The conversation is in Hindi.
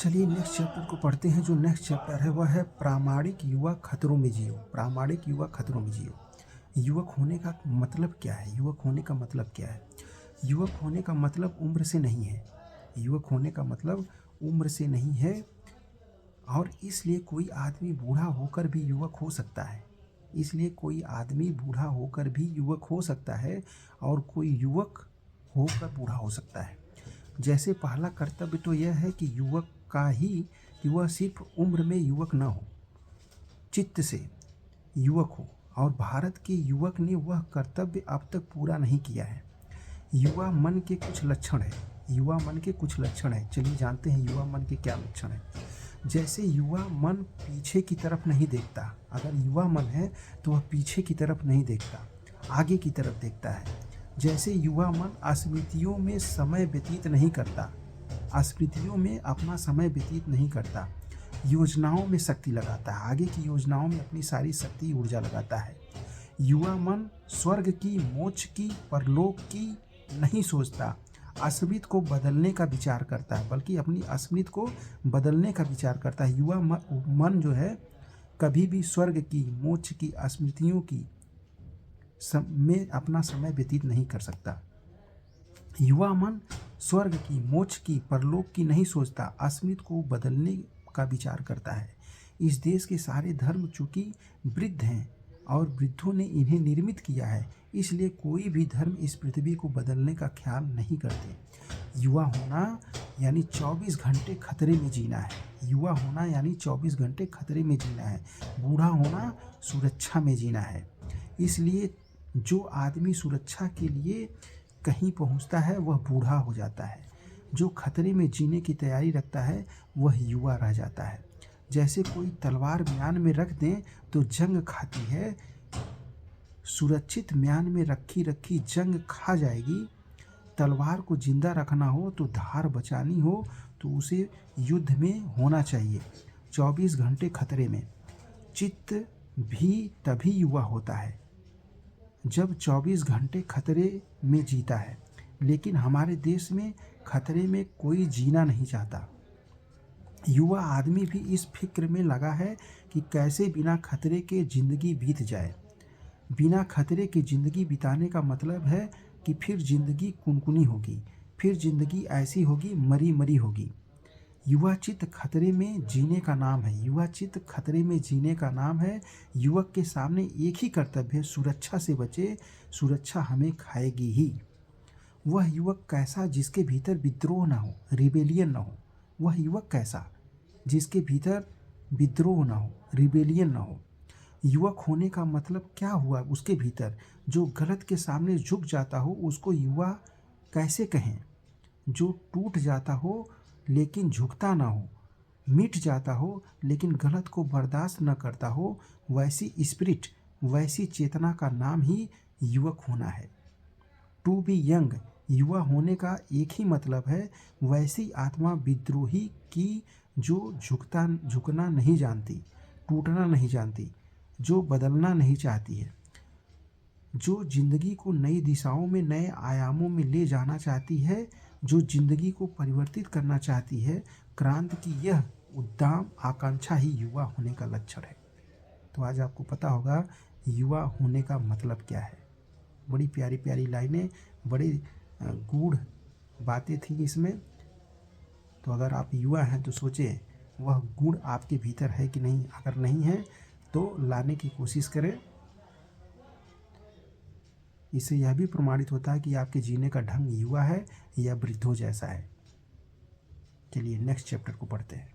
चलिए नेक्स्ट चैप्टर को पढ़ते हैं। जो नेक्स्ट चैप्टर है वह है प्रामाणिक युवा खतरों में जियो। प्रामाणिक युवा खतरों में जियो। युवक होने का मतलब क्या है? युवक होने का मतलब क्या है? युवक होने का मतलब उम्र से नहीं है। युवक होने का मतलब उम्र से नहीं है, और इसलिए कोई आदमी बूढ़ा होकर भी युवक हो सकता है। इसलिए कोई आदमी बूढ़ा होकर भी युवक हो सकता है, और कोई युवक होकर बूढ़ा हो सकता है। जैसे पहला कर्तव्य तो यह है कि युवक का ही कि वह सिर्फ उम्र में युवक न हो, चित्त से युवक हो, और भारत के युवक ने वह कर्तव्य अब तक पूरा नहीं किया है। युवा मन के कुछ लक्षण है। युवा मन के कुछ लक्षण है। चलिए जानते हैं युवा मन के क्या लक्षण है। जैसे युवा मन पीछे की तरफ नहीं देखता। अगर युवा मन है तो वह पीछे की तरफ नहीं देखता, आगे की तरफ देखता है। जैसे युवा मन स्मृतियों में समय व्यतीत नहीं करता, स्मृतियों में अपना समय व्यतीत नहीं करता, योजनाओं में शक्ति लगाता है, आगे की योजनाओं में अपनी सारी शक्ति ऊर्जा लगाता है। युवा मन स्वर्ग की, मोक्ष की, परलोक की नहीं सोचता, अस्मित को बदलने का विचार करता है, बल्कि अपनी अस्मित को बदलने का विचार करता है। युवा मन जो है कभी भी स्वर्ग की, मोक्ष की, स्मृतियों की में अपना समय व्यतीत नहीं कर सकता। युवा मन स्वर्ग की, मोक्ष की, परलोक की नहीं सोचता, अस्मित को बदलने का विचार करता है। इस देश के सारे धर्म चूंकि वृद्ध हैं और वृद्धों ने इन्हें निर्मित किया है, इसलिए कोई भी धर्म इस पृथ्वी को बदलने का ख्याल नहीं करते। युवा होना यानी 24 घंटे खतरे में जीना है। युवा होना यानी 24 घंटे खतरे में जीना है। बूढ़ा होना सुरक्षा में जीना है। इसलिए जो आदमी सुरक्षा के लिए कहीं पहुंचता है वह बूढ़ा हो जाता है। जो खतरे में जीने की तैयारी रखता है वह युवा रह जाता है। जैसे कोई तलवार म्यान में रख दें तो जंग खाती है, सुरक्षित म्यान में रखी रखी जंग खा जाएगी। तलवार को जिंदा रखना हो तो धार बचानी हो तो उसे युद्ध में होना चाहिए, 24 घंटे खतरे में। चित्त भी तभी युवा होता है जब 24 घंटे खतरे में जीता है। लेकिन हमारे देश में खतरे में कोई जीना नहीं चाहता। युवा आदमी भी इस फिक्र में लगा है कि कैसे बिना खतरे के ज़िंदगी बीत जाए। बिना खतरे के ज़िंदगी बिताने का मतलब है कि फिर ज़िंदगी कुनकुनी होगी, फिर ज़िंदगी ऐसी होगी मरी मरी होगी। युवा चित्त खतरे में जीने का नाम है। युवा चित्त खतरे में जीने का नाम है। युवक के सामने एक ही कर्तव्य है, सुरक्षा से बचे, सुरक्षा हमें खाएगी ही। वह युवक कैसा जिसके भीतर विद्रोह ना हो, रिबेलियन ना हो। वह युवक कैसा जिसके भीतर विद्रोह ना हो, रिबेलियन ना हो। युवक होने का मतलब क्या हुआ? उसके भीतर जो गलत के सामने झुक जाता हो उसको युवा कैसे कहें? जो टूट जाता हो लेकिन झुकता ना हो, मिट जाता हो लेकिन गलत को बर्दाश्त न करता हो, वैसी स्पिरिट, वैसी चेतना का नाम ही युवक होना है। टू बी यंग, युवा होने का एक ही मतलब है, वैसी आत्मा विद्रोही की जो झुकना नहीं जानती, टूटना नहीं जानती, जो बदलना नहीं चाहती है, जो जिंदगी को नई दिशाओं में, नए आयामों में ले जाना चाहती है, जो जिंदगी को परिवर्तित करना चाहती है। क्रांति की यह उद्दाम आकांक्षा ही युवा होने का लक्षण है। तो आज आपको पता होगा युवा होने का मतलब क्या है। बड़ी प्यारी प्यारी लाइनें, बड़ी गूढ़ बातें थी इसमें। तो अगर आप युवा हैं तो सोचें वह गुण आपके भीतर है कि नहीं। अगर नहीं है तो लाने की कोशिश करें। इससे यह भी प्रमाणित होता है कि आपके जीने का ढंग युवा है या वृद्धों जैसा है। चलिए नेक्स्ट चैप्टर को पढ़ते हैं।